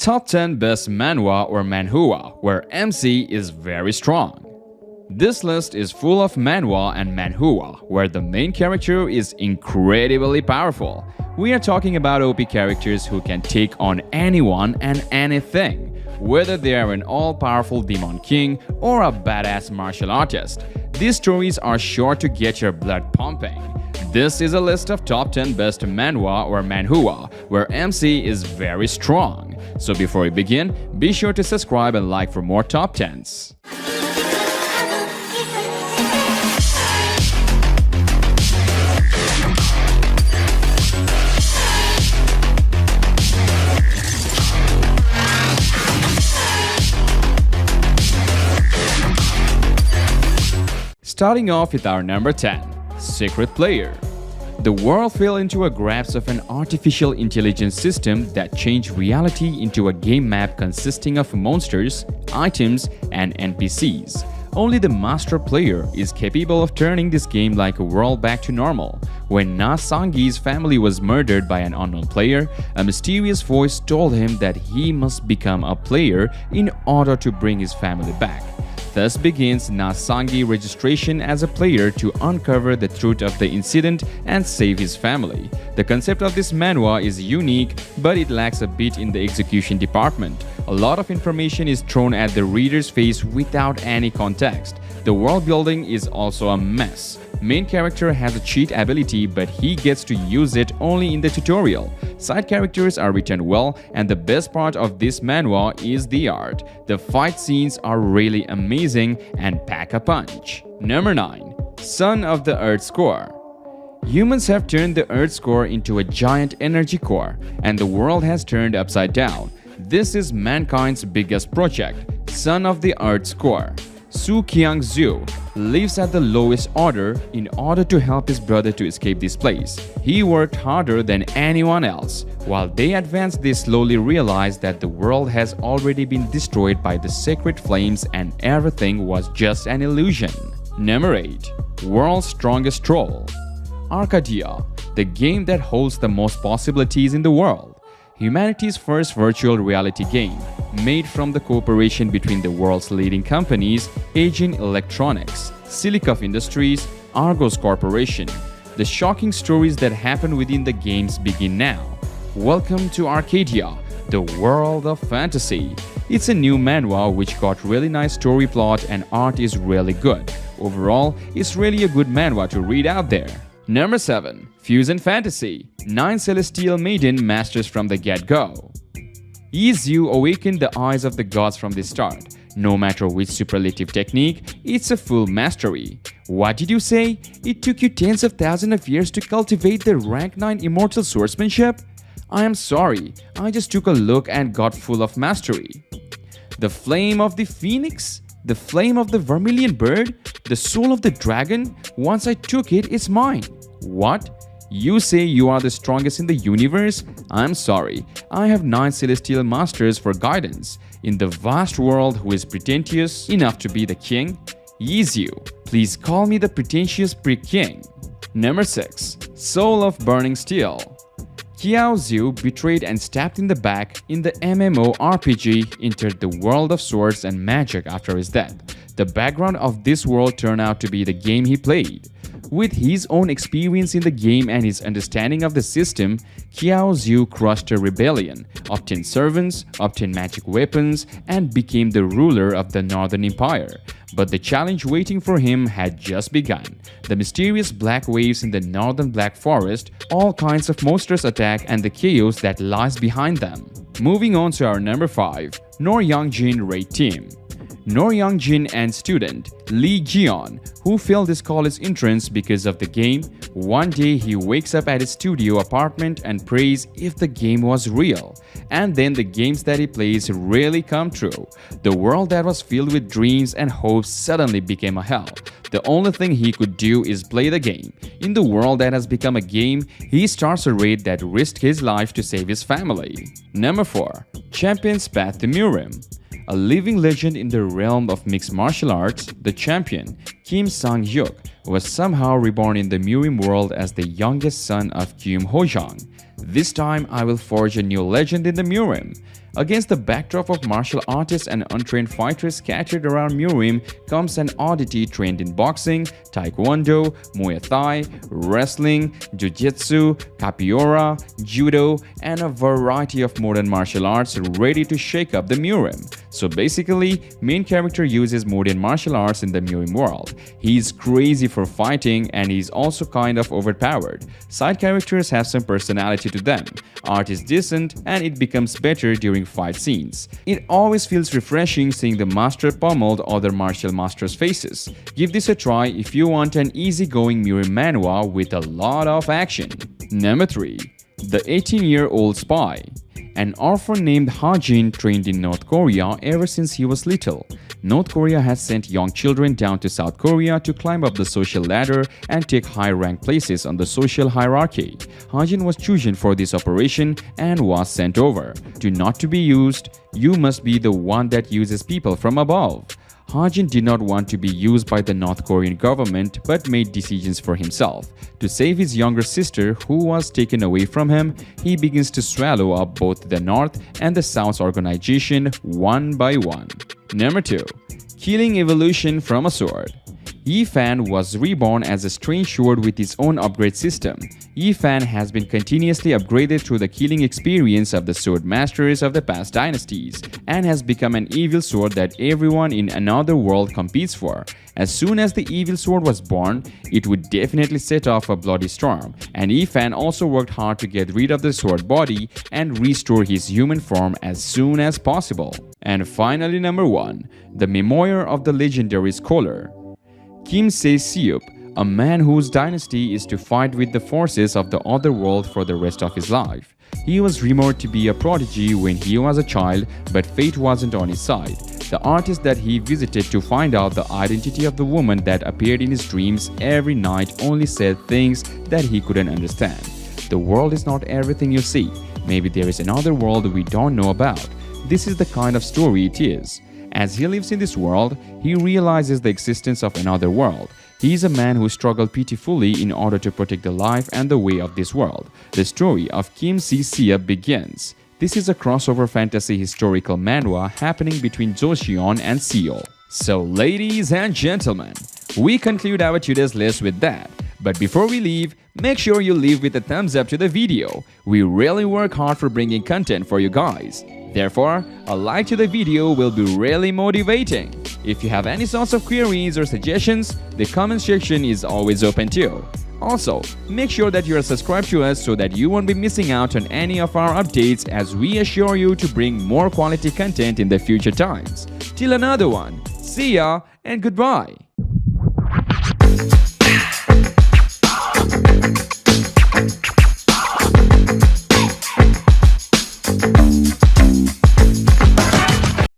Top 10 Best Manhwa or Manhua, where MC is very strong. This list is full of Manhwa and Manhua, where the main character is incredibly powerful. We are talking about OP characters who can take on anyone and anything, whether they are an all-powerful demon king or a badass martial artist. These stories are sure to get your blood pumping. This is a list of top 10 best Manhwa or Manhua, where MC is very strong. So before we begin, be sure to subscribe and like for more top 10s. Starting off with our number 10, Secret Player. The world fell into a grasp of an artificial intelligence system that changed reality into a game map consisting of monsters, items, and NPCs. Only the master player is capable of turning this game like a world back to normal. When Na Sangi's family was murdered by an unknown player, a mysterious voice told him that he must become a player in order to bring his family back. Thus begins Na Sangi registration as a player to uncover the truth of the incident and save his family. The concept of this manhwa is unique, but it lacks a bit in the execution department. A lot of information is thrown at the reader's face without any context. The world building is also a mess. Main character has a cheat ability, but he gets to use it only in the tutorial. Side characters are written well, and the best part of this manhwa is the art. The fight scenes are really amazing and pack a punch. Number 9. Son of the Earth's Core. Humans have turned the Earth's core into a giant energy core, and the world has turned upside down. This is mankind's biggest project, Son of the Earth's Core. Su Qiangzhu lives at the lowest order in order to help his brother to escape this place. He worked harder than anyone else. While they advance, they slowly realize that the world has already been destroyed by the sacred flames and everything was just an illusion. Number 8. World's Strongest Troll. Arcadia, the game that holds the most possibilities in the world. Humanity's first virtual reality game, made from the cooperation between the world's leading companies, Agent Electronics, Silicov Industries, Argos Corporation. The shocking stories that happen within the games begin now. Welcome to Arcadia, the world of fantasy. It's a new manhwa which got really nice story plot and art is really good. Overall, it's really a good manhwa to read out there. Number 7. Fusion Fantasy. 9 Celestial Maiden Masters from the get-go. Yi Zhu awakened the eyes of the gods from the start. No matter which superlative technique, it's a full mastery. What did you say? It took you tens of thousands of years to cultivate the rank 9 immortal swordsmanship? I am sorry, I just took a look and got full of mastery. The flame of the phoenix? The flame of the vermilion bird? The soul of the dragon? Once I took it, it's mine. What? You say you are the strongest in the universe? I'm sorry, I have 9 celestial masters for guidance. In the vast world, who is pretentious enough to be the king? Yi Zhu, please call me the pretentious pre-king. Number 6. Soul of Burning Steel. Qiao Zhu, betrayed and stabbed in the back in the MMORPG, entered the world of swords and magic after his death. The background of this world turned out to be the game he played. With his own experience in the game and his understanding of the system, Qiao Zhu crushed a rebellion, obtained servants, obtained magic weapons, and became the ruler of the Northern Empire. But the challenge waiting for him had just begun. The mysterious black waves in the Northern Black Forest, all kinds of monsters attack, and the chaos that lies behind them. Moving on to our number 5, Nor Youngjin Raid Team. Nor Youngjin and student Lee Jian, who failed his college entrance because of the game, one day he wakes up at his studio apartment and prays if the game was real. And then the games that he plays really come true. The world that was filled with dreams and hopes suddenly became a hell. The only thing he could do is play the game. In the world that has become a game, he starts a raid that risked his life to save his family. Number 4. Champion's Path to Murim. A living legend in the realm of mixed martial arts, the champion, Kim Sang-hyuk, was somehow reborn in the Murim world as the youngest son of Kyum Hojang. This time I will forge a new legend in the Murim. Against the backdrop of martial artists and untrained fighters scattered around Murim comes an oddity trained in boxing, taekwondo, muay thai, wrestling, jiu-jitsu, capoeira, judo, and a variety of modern martial arts ready to shake up the Murim. So basically, main character uses modern martial arts in the Murim world. He's crazy for fighting and he's also kind of overpowered. Side characters have some personality to them. Art is decent and it becomes better during fight scenes. It always feels refreshing seeing the master pummeled other martial masters' faces. Give this a try if you want an easygoing Murim Manhwa with a lot of action. Number 3. The 18-year-old Spy. An orphan named Ha-jin trained in North Korea ever since he was little. North Korea has sent young children down to South Korea to climb up the social ladder and take high-ranked places on the social hierarchy. Ha-jin was chosen for this operation and was sent over. Not to be used, you must be the one that uses people from above. Ha-jin did not want to be used by the North Korean government but made decisions for himself. To save his younger sister who was taken away from him, he begins to swallow up both the North and the South organization one by one. Number 2. Killing evolution from a sword. Yi-Fan was reborn as a strange sword with its own upgrade system. Yi-Fan has been continuously upgraded through the killing experience of the sword masters of the past dynasties and has become an evil sword that everyone in another world competes for. As soon as the evil sword was born, it would definitely set off a bloody storm, and Yi-Fan also worked hard to get rid of the sword body and restore his human form as soon as possible. And finally, number 1. The Memoir of the Legendary Scholar. Kim Se-seop, a man whose dynasty is to fight with the forces of the other world for the rest of his life. He was rumored to be a prodigy when he was a child, but fate wasn't on his side. The artist that he visited to find out the identity of the woman that appeared in his dreams every night only said things that he couldn't understand. The world is not everything you see. Maybe there is another world we don't know about. This is the kind of story it is. As he lives in this world, he realizes the existence of another world. He is a man who struggled pitifully in order to protect the life and the way of this world. The story of Kim Se-seop begins. This is a crossover fantasy historical manhwa happening between Joseon and Seoul. So ladies and gentlemen, we conclude our today's list with that. But before we leave, make sure you leave with a thumbs up to the video. We really work hard for bringing content for you guys. Therefore, a like to the video will be really motivating. If you have any sorts of queries or suggestions, the comment section is always open too. Also, make sure that you are subscribed to us so that you won't be missing out on any of our updates as we assure you to bring more quality content in the future times. Till another one, see ya and goodbye.